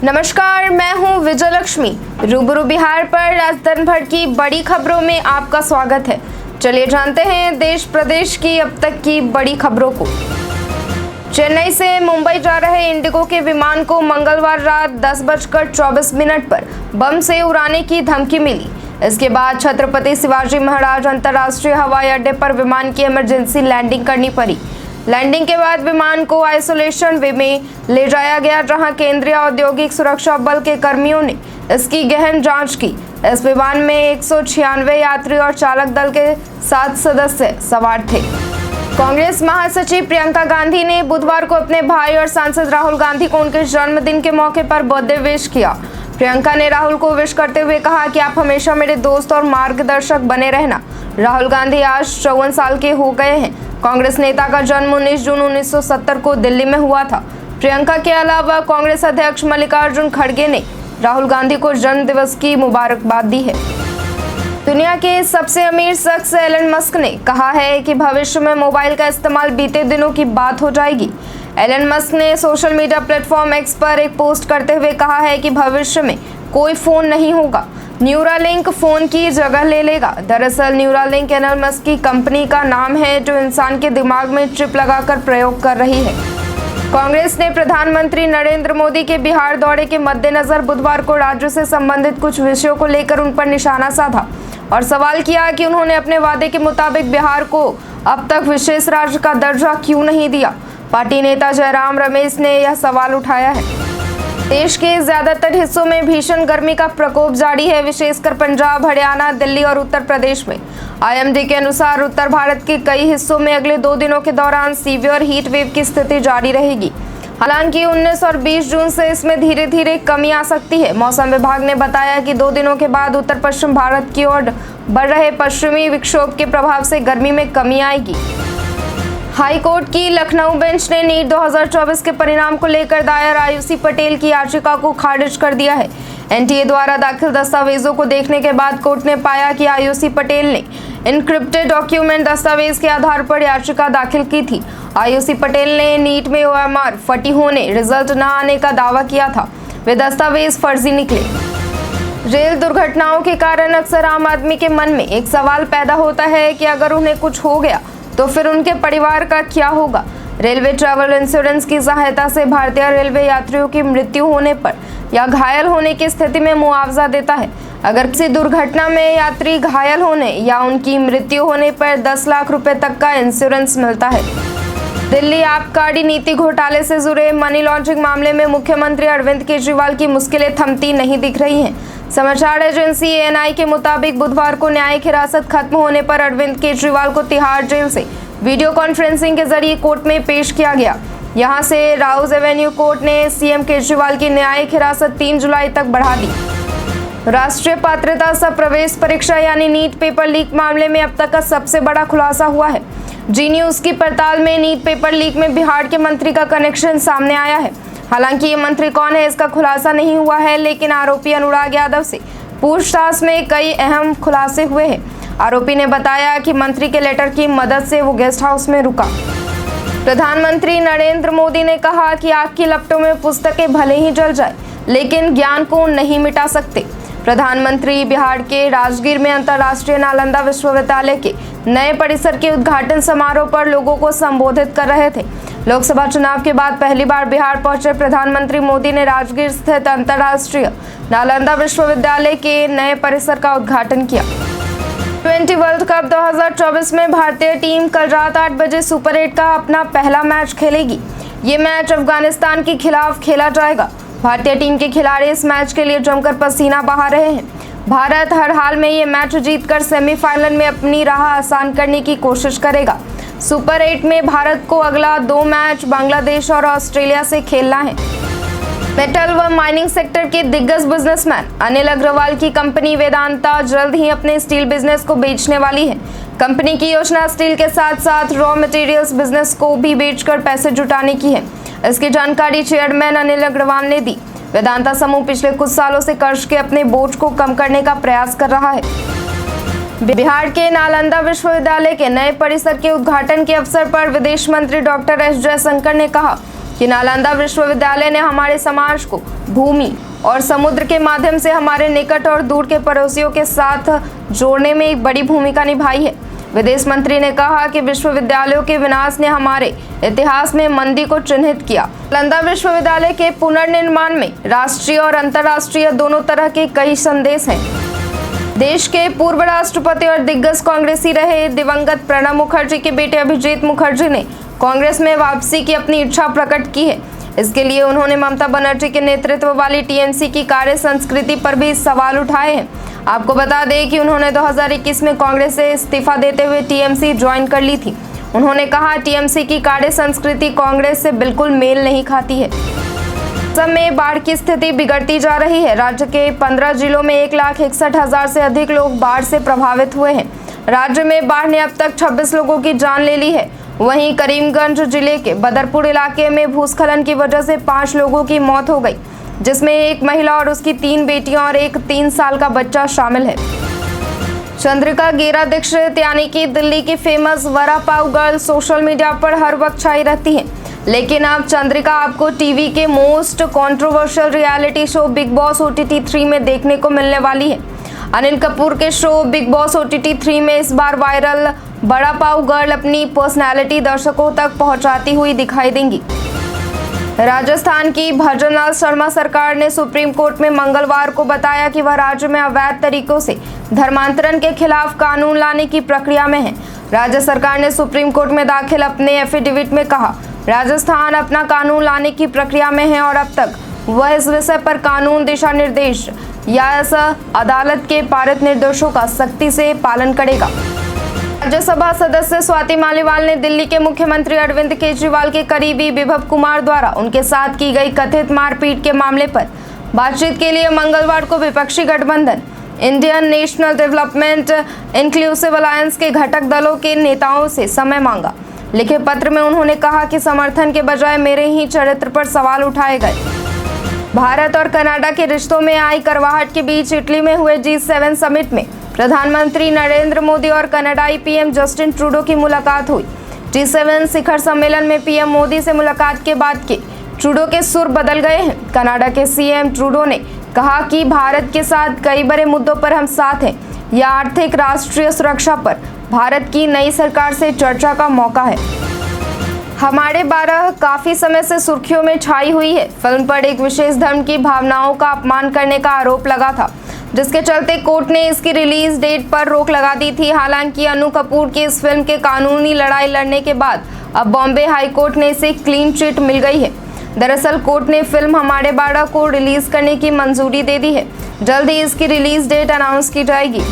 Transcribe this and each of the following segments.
नमस्कार, मैं हूं विजयलक्ष्मी। रूबरू बिहार पर आज दिन भर की बड़ी खबरों में आपका स्वागत है। चलिए जानते हैं देश प्रदेश की अब तक की बड़ी खबरों को। चेन्नई से मुंबई जा रहे इंडिगो के विमान को मंगलवार रात 10:24 पर बम से उड़ाने की धमकी मिली। इसके बाद छत्रपति शिवाजी महाराज अंतर्राष्ट्रीय हवाई अड्डे पर विमान की इमरजेंसी लैंडिंग करनी पड़ी। लैंडिंग के बाद विमान को आइसोलेशन वे में ले जाया गया, जहां केंद्रीय औद्योगिक सुरक्षा बल के कर्मियों ने इसकी गहन जांच की। इस विमान में 196 यात्री और चालक दल के 7 सदस्य सवार थे। कांग्रेस महासचिव प्रियंका गांधी ने बुधवार को अपने भाई और सांसद राहुल गांधी को उनके जन्मदिन के मौके पर बर्थडे विश किया। प्रियंका ने राहुल को विश करते हुए कहा कि आप हमेशा मेरे दोस्त और मार्गदर्शक बने रहना। राहुल गांधी आज 54 साल के हो गए हैं। कांग्रेस नेता का जन्म 19 जून 1970 को दिल्ली में हुआ था। प्रियंका के अलावा कांग्रेस अध्यक्ष मल्लिकार्जुन खड़गे ने राहुल गांधी को जन्म दिवस की मुबारकबाद दी है। दुनिया के सबसे अमीर शख्स एलन मस्क ने कहा है कि भविष्य में मोबाइल का इस्तेमाल बीते दिनों की बात हो जाएगी। एलन मस्क ने सोशल मीडिया प्लेटफॉर्म एक्स पर एक पोस्ट करते हुए कहा है कि भविष्य में कोई फोन नहीं होगा, न्यूरालिंक फोन की जगह ले लेगा। दरअसल न्यूरालिंक एलन मस्क की कंपनी का नाम है, जो इंसान के दिमाग में चिप लगाकर प्रयोग कर रही है। कांग्रेस ने प्रधानमंत्री नरेंद्र मोदी के बिहार दौरे के मद्देनजर बुधवार को राज्य से संबंधित कुछ विषयों को लेकर उन पर निशाना साधा और सवाल किया कि उन्होंने अपने वादे के मुताबिक बिहार को अब तक विशेष राज्य का दर्जा क्यों नहीं दिया। पार्टी नेता जयराम रमेश ने यह सवाल उठाया है। देश के ज्यादातर हिस्सों में भीषण गर्मी का प्रकोप जारी है, विशेषकर पंजाब, हरियाणा, दिल्ली और उत्तर प्रदेश में। आईएमडी के अनुसार उत्तर भारत के कई हिस्सों में अगले 2 दिनों के दौरान सीवियर हीट वेव की स्थिति जारी रहेगी। हालांकि 19 और 20 जून से इसमें धीरे धीरे कमी आ सकती है। मौसम विभाग ने बताया कि 2 दिनों के बाद उत्तर पश्चिम भारत की ओर बढ़ रहे पश्चिमी विक्षोभ के प्रभाव से गर्मी में कमी आएगी। हाई कोर्ट की लखनऊ बेंच ने नीट 2024 के परिणाम को लेकर दायर आयुषी पटेल की याचिका को खारिज कर दिया है। एनटीए द्वारा दाखिल दस्तावेजों को देखने के बाद कोर्ट ने पाया कि आयुषी पटेल ने इनक्रिप्टेड डॉक्यूमेंट दस्तावेज के आधार पर याचिका दाखिल की थी। आयुषी पटेल ने नीट में ओएमआर फटी होने, रिजल्ट न आने का दावा किया था। वे दस्तावेज फर्जी निकले। रेल दुर्घटनाओं के कारण अक्सर आम आदमी के मन में एक सवाल पैदा होता है कि अगर उन्हें कुछ हो गया तो फिर उनके परिवार का क्या होगा। रेलवे ट्रैवल इंश्योरेंस की सहायता से भारतीय रेलवे यात्रियों की मृत्यु होने पर या घायल होने की स्थिति में मुआवजा देता है। अगर किसी दुर्घटना में यात्री घायल होने या उनकी मृत्यु होने पर 10 लाख रुपए तक का इंश्योरेंस मिलता है। दिल्ली आबकारी नीति घोटाले से जुड़े मनी लॉन्ड्रिंग मामले में मुख्यमंत्री अरविंद केजरीवाल की मुश्किलें थमती नहीं दिख रही हैं। समाचार एजेंसी एएनआई के मुताबिक बुधवार को न्यायिक हिरासत खत्म होने पर अरविंद केजरीवाल को तिहाड़ जेल से वीडियो कॉन्फ्रेंसिंग के जरिए कोर्ट में पेश किया गया। यहां से राउज एवेन्यू कोर्ट ने सीएम केजरीवाल की न्यायिक हिरासत 3 जुलाई तक बढ़ा दी। राष्ट्रीय पात्रता सह प्रवेश परीक्षा यानी नीट पेपर लीक मामले में अब तक का सबसे बड़ा खुलासा हुआ है। जी न्यूज की पड़ताल में नीट पेपर लीक में बिहार के मंत्री का कनेक्शन सामने आया है। हालांकि ये मंत्री कौन है इसका खुलासा नहीं हुआ है, लेकिन आरोपी अनुराग यादव से पूछताछ में कई अहम खुलासे हुए हैं। आरोपी ने बताया कि मंत्री के लेटर की मदद से वो गेस्ट हाउस में रुका। प्रधानमंत्री नरेंद्र मोदी ने कहा कि आग की लपटों में पुस्तकें भले ही जल जाए, लेकिन ज्ञान को नहीं मिटा सकते। प्रधानमंत्री बिहार के राजगीर में अंतर्राष्ट्रीय नालंदा विश्वविद्यालय के नए परिसर के उद्घाटन समारोह पर लोगों को संबोधित कर रहे थे। लोकसभा चुनाव के बाद पहली बार बिहार पहुंचे प्रधानमंत्री मोदी ने राजगीर स्थित अंतर्राष्ट्रीय नालंदा विश्वविद्यालय के नए परिसर का उद्घाटन किया। T20 वर्ल्ड कप 2024 में भारतीय टीम कल रात 8 बजे सुपर 8 का अपना पहला मैच खेलेगी। ये मैच अफगानिस्तान के खिलाफ खेला जाएगा। भारतीय टीम के खिलाड़ी इस मैच के लिए जमकर पसीना बहा रहे हैं। भारत हर हाल में ये मैच जीतकर सेमीफाइनल में अपनी राह आसान करने की कोशिश करेगा। सुपर 8 में भारत को अगला 2 मैच बांग्लादेश और ऑस्ट्रेलिया से खेलना है। मेटल व माइनिंग सेक्टर के दिग्गज बिजनेसमैन अनिल अग्रवाल की कंपनी वेदांता जल्द ही अपने स्टील बिजनेस को बेचने वाली है। कंपनी की योजना स्टील के साथ साथ रॉ मटेरियल्स बिजनेस को भी बेचकर पैसे जुटाने की है। इसकी जानकारी चेयरमैन अनिल अग्रवाल ने दी। वेदांता समूह पिछले कुछ सालों से कर्ज के अपने बोझ को कम करने का प्रयास कर रहा है। बिहार के नालंदा विश्वविद्यालय के नए परिसर के उद्घाटन के अवसर पर विदेश मंत्री डॉक्टर एस जयशंकर ने कहा कि नालंदा विश्वविद्यालय ने हमारे समाज को भूमि और समुद्र के माध्यम से हमारे निकट और दूर के पड़ोसियों के साथ जोड़ने में एक बड़ी भूमिका निभाई है। विदेश मंत्री ने कहा कि विश्वविद्यालयों के विनाश ने हमारे इतिहास में मंदी को चिन्हित किया। नालंदा विश्वविद्यालय के पुनर्निर्माण में राष्ट्रीय और अंतर्राष्ट्रीय दोनों तरह के कई संदेश हैं। देश के पूर्व राष्ट्रपति और दिग्गज कांग्रेसी रहे दिवंगत प्रणब मुखर्जी के बेटे अभिजीत मुखर्जी ने कांग्रेस में वापसी की अपनी इच्छा प्रकट की है। इसके लिए उन्होंने ममता बनर्जी के नेतृत्व वाली टीएमसी की कार्य संस्कृति पर भी सवाल उठाए हैं। आपको बता दें कि उन्होंने 2021 में कांग्रेस से इस्तीफा देते हुए टीएमसी ज्वाइन कर ली थी। उन्होंने कहा, टीएमसी की कार्य संस्कृति कांग्रेस से बिल्कुल मेल नहीं खाती है। असम में बाढ़ की स्थिति बिगड़ती जा रही है। राज्य के 15 जिलों में 1,61,000 से अधिक लोग बाढ़ से प्रभावित हुए हैं। राज्य में बाढ़ ने अब तक 26 लोगों की जान ले ली है। वहीं करीमगंज जिले के बदरपुर इलाके में भूस्खलन की वजह से 5 लोगों की मौत हो गई, जिसमें एक महिला और उसकी 3 बेटियां और एक 3 साल का बच्चा शामिल है। चंद्रिका गेरा दीक्षित यानी कि दिल्ली की famous vada pav girl social media पर हर वक्त छाई रहती हैं। लेकिन अब चंद्रिका आपको टीवी के most controversial reality show big boss OTT 3 में देखने को मिलने वाली है। अनिल कपूर के शो बिग बॉस OTT 3 में इस बार वायरल वड़ा पाव गर्ल अपनी पर्सनैलिटी दर्शकों तक पहुंचाती हुई दिखाई देंगी। राजस्थान की भजनलाल शर्मा सरकार ने सुप्रीम कोर्ट में मंगलवार को बताया कि वह राज्य में अवैध तरीकों से धर्मांतरण के खिलाफ कानून लाने की प्रक्रिया में है। राज्य सरकार ने सुप्रीम कोर्ट में दाखिल अपने एफिडेविट में कहा, राजस्थान अपना कानून लाने की प्रक्रिया में है और अब तक वह इस विषय पर कानून दिशा निर्देश या अदालत के पारित निर्देशों का सख्ती से पालन करेगा। राज्यसभा सदस्य स्वाति मालीवाल ने दिल्ली के मुख्यमंत्री अरविंद केजरीवाल के करीबी विभव कुमार द्वारा उनके साथ की गई कथित मारपीट के मामले पर बातचीत के लिए मंगलवार को विपक्षी गठबंधन Indian national development inclusive alliance के घटक दलों के नेताओं से समय मांगा। लिखे पत्र में उन्होंने कहा कि समर्थन के बजाय मेरे ही चरित्र पर सवाल उठाए गए। भारत और कनाडा के रिश्तों में आई करवाहट के बीच इटली में हुए G7 समिट में प्रधानमंत्री नरेंद्र मोदी और कनाडाई पीएम जस्टिन ट्रूडो की मुलाकात हुई। G7 शिखर सम्मेलन में पीएम मोदी से मुलाकात के बाद के ट्रूडो के सुर बदल गए हैं। कनाडा के सीएम ट्रूडो ने कहा कि भारत के साथ कई बड़े मुद्दों पर हम साथ हैं। यह आर्थिक राष्ट्रीय सुरक्षा पर भारत की नई सरकार से चर्चा का मौका है। हमारे 12 काफी समय से सुर्खियों में छाई हुई है। फिल्म पर एक विशेष धर्म की भावनाओं का अपमान करने का आरोप लगा था, जिसके चलते कोर्ट ने इसकी रिलीज डेट पर रोक लगा दी थी। हालांकि अनु कपूर की इस फिल्म के कानूनी लड़ाई लड़ने के बाद अब बॉम्बे हाई कोर्ट ने इसे क्लीन चिट मिल गई है। दरअसल कोर्ट ने फिल्म हमारे 12 को रिलीज करने की मंजूरी दे दी है। जल्द ही इसकी रिलीज डेट अनाउंस की जाएगी।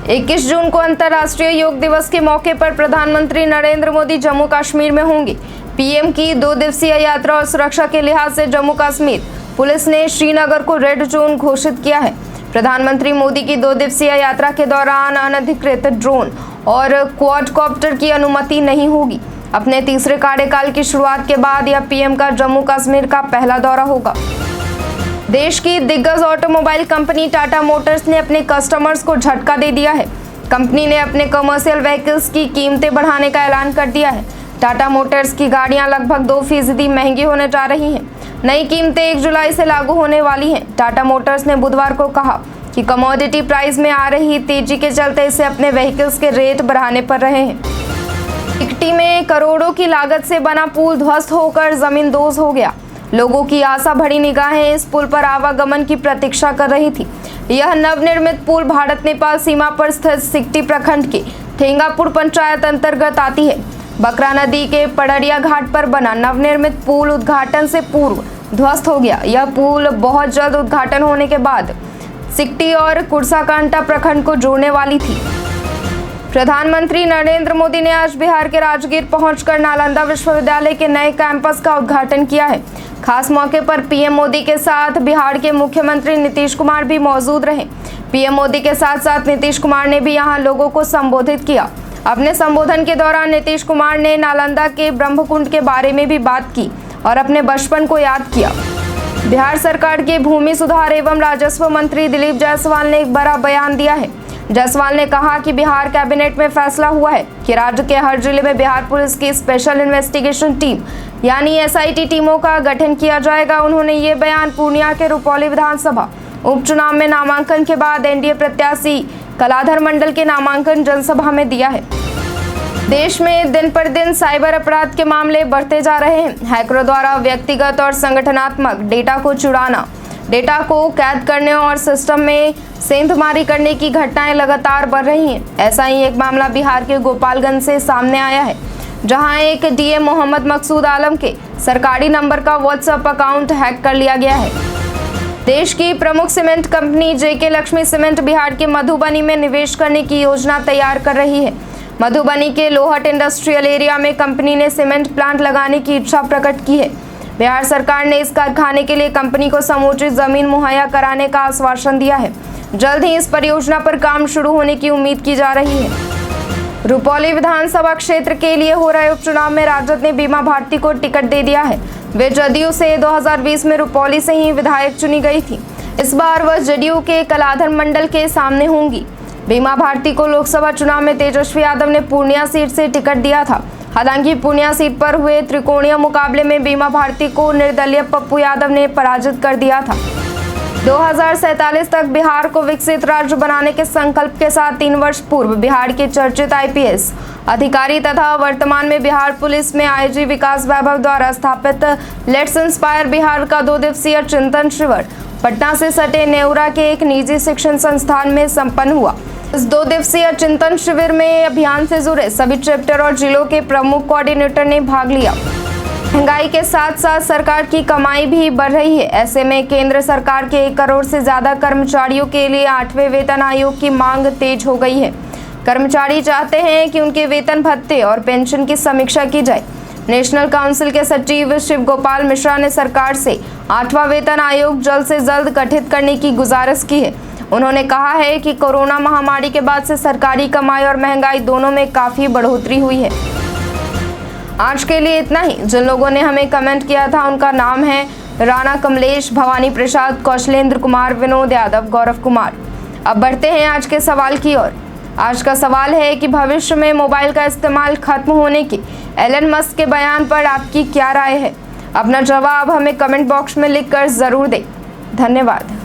21 जून को अंतर्राष्ट्रीय योग दिवस के मौके पर प्रधानमंत्री नरेंद्र मोदी जम्मू कश्मीर में होंगे। पीएम की 2 दिवसीय यात्रा और सुरक्षा के लिहाज से जम्मू कश्मीर पुलिस ने श्रीनगर को रेड जोन घोषित किया है। प्रधानमंत्री मोदी की 2 दिवसीय यात्रा के दौरान अनधिकृत ड्रोन और क्वाडकॉप्टर की अनुमति नहीं होगी। अपने तीसरे कार्यकाल की शुरुआत के बाद यह पीएम का जम्मू कश्मीर का पहला दौरा होगा। देश की दिग्गज ऑटोमोबाइल कंपनी टाटा मोटर्स ने अपने कस्टमर्स को झटका दे दिया है। कंपनी ने अपने कमर्शियल व्हीकल्स की कीमतें बढ़ाने का ऐलान कर दिया है। टाटा मोटर्स की गाड़ियां लगभग 2% महंगी होने जा रही हैं। नई कीमतें 1 जुलाई से लागू होने वाली हैं। टाटा मोटर्स ने बुधवार को कहा कि कमोडिटी प्राइस में आ रही तेजी के चलते इसे अपने व्हीकल्स के रेट बढ़ाने पड़ रहे हैं। इकट्टी में करोड़ों की लागत से बना पुल ध्वस्त होकर जमींदोज हो गया। लोगों की आशा भरी निगाहें इस पुल पर आवागमन की प्रतीक्षा कर रही थी। यह नवनिर्मित पुल भारत नेपाल सीमा पर स्थित सिकटी प्रखंड के थेंगापुर पंचायत अंतर्गत आती है। बकरा नदी के पड़रिया घाट पर बना नवनिर्मित पुल उद्घाटन से पूर्व ध्वस्त हो गया। यह पुल बहुत जल्द उद्घाटन होने के बाद सिकटी और कुर्साकांटा प्रखंड को जोड़ने वाली थी। प्रधानमंत्री नरेंद्र मोदी ने आज बिहार के राजगीर पहुंचकर नालंदा विश्वविद्यालय के नए कैंपस का उद्घाटन किया है। खास मौके पर पीएम मोदी के साथ बिहार के मुख्यमंत्री नीतीश कुमार भी मौजूद रहे। पीएम मोदी के साथ साथ नीतीश कुमार ने भी यहां लोगों को संबोधित किया। अपने संबोधन के दौरान नीतीश कुमार ने नालंदा के ब्रह्मकुंड के बारे में भी बात की और अपने बचपन को याद किया। बिहार सरकार के भूमि सुधार एवं राजस्व मंत्री दिलीप जायसवाल ने एक बड़ा बयान दिया है। जायसवाल ने कहा कि बिहार कैबिनेट में फैसला हुआ है कि राज्य के हर जिले में बिहार पुलिस की स्पेशल इन्वेस्टिगेशन टीम यानी SIT टीमों का गठन किया जाएगा। उन्होंने ये बयान पूर्णिया के रुपौली विधानसभा उपचुनाव में नामांकन के बाद NDA प्रत्याशी कलाधर मंडल के नामांकन जनसभा में दिया है। देश में दिन पर दिन साइबर अपराध के मामले बढ़ते जा रहे हैं। हैकरों द्वारा व्यक्तिगत और संगठनात्मक डेटा को चुराना, डेटा को कैद करने और सिस्टम में सेंधमारी करने की घटनाएं लगातार बढ़ रही हैं। ऐसा ही एक मामला बिहार के गोपालगंज से सामने आया है, जहां एक DM मोहम्मद मकसूद आलम के सरकारी नंबर का WhatsApp अकाउंट हैक कर लिया गया है। देश की प्रमुख cement company JK Lakshmi cement Bihar के मधुबनी में निवेश करने की योजना तैयार कर रही है। मधुबनी के लोहट इंडस्ट्रियल एरिया में कंपनी ने सीमेंट प्लांट लगाने की इच्छा प्रकट की है। बिहार सरकार ने इस कारखाने के लिए कंपनी को समुचित जमीन मुहैया कराने का आश्वासन दिया है। जल्द ही इस परियोजना पर काम शुरू होने की उम्मीद की जा रही है। रुपौली विधानसभा क्षेत्र के लिए हो रहे उपचुनाव में राजद ने बीमा भारती को टिकट दे दिया है। वे जदयू से 2020 में रुपौली से ही विधायक चुनी गई थी। इस बार वह जदयू के कलाधर मंडल के सामने होंगी। बीमा भारती को लोकसभा चुनाव में तेजस्वी यादव ने पूर्णिया सीट से टिकट दिया था। हालांकि पूर्णिया सीट पर हुए त्रिकोणीय मुकाबले में बीमा भारती को निर्दलीय पप्पू यादव ने पराजित कर दिया था। 2047 तक बिहार को विकसित राज्य बनाने के संकल्प के साथ 3 वर्ष पूर्व बिहार के चर्चित IPS अधिकारी तथा वर्तमान में बिहार पुलिस में IG विकास वैभव द्वारा स्थापित लेट्स इंस्पायर बिहार का 2 दिवसीय चिंतन शिविर पटना से सटे नेउरा के एक निजी शिक्षण संस्थान में संपन्न हुआ। इस 2 दिवसीय चिंतन शिविर में अभियान से जुड़े सभी चैप्टर और जिलों के प्रमुख कोऑर्डिनेटर ने भाग लिया। महंगाई के साथ साथ सरकार की कमाई भी बढ़ रही है। ऐसे में केंद्र सरकार के 1 करोड़ से ज्यादा कर्मचारियों के लिए 8वें वेतन आयोग की मांग तेज हो गई है। कर्मचारी चाहते हैं कि उनके वेतन भत्ते और पेंशन की समीक्षा की जाए। नेशनल काउंसिल के सचिव शिव गोपाल मिश्रा ने सरकार से 8वां वेतन आयोग जल्द से जल्द गठित करने की गुजारिश की है। उन्होंने कहा है कि कोरोना महामारी के बाद से सरकारी कमाई और महंगाई दोनों में काफी बढ़ोतरी हुई है। आज के लिए इतना ही। जिन लोगों ने हमें कमेंट किया था उनका नाम है राणा कमलेश, भवानी प्रसाद, कौशलेंद्र कुमार, विनोद यादव, गौरव कुमार। अब बढ़ते हैं आज के सवाल की ओर। आज का सवाल है कि भविष्य में मोबाइल का इस्तेमाल खत्म होने की एलन मस्क के बयान पर आपकी क्या राय है? अपना जवाब हमें कमेंट बॉक्स में लिखकर जरूर दें। धन्यवाद।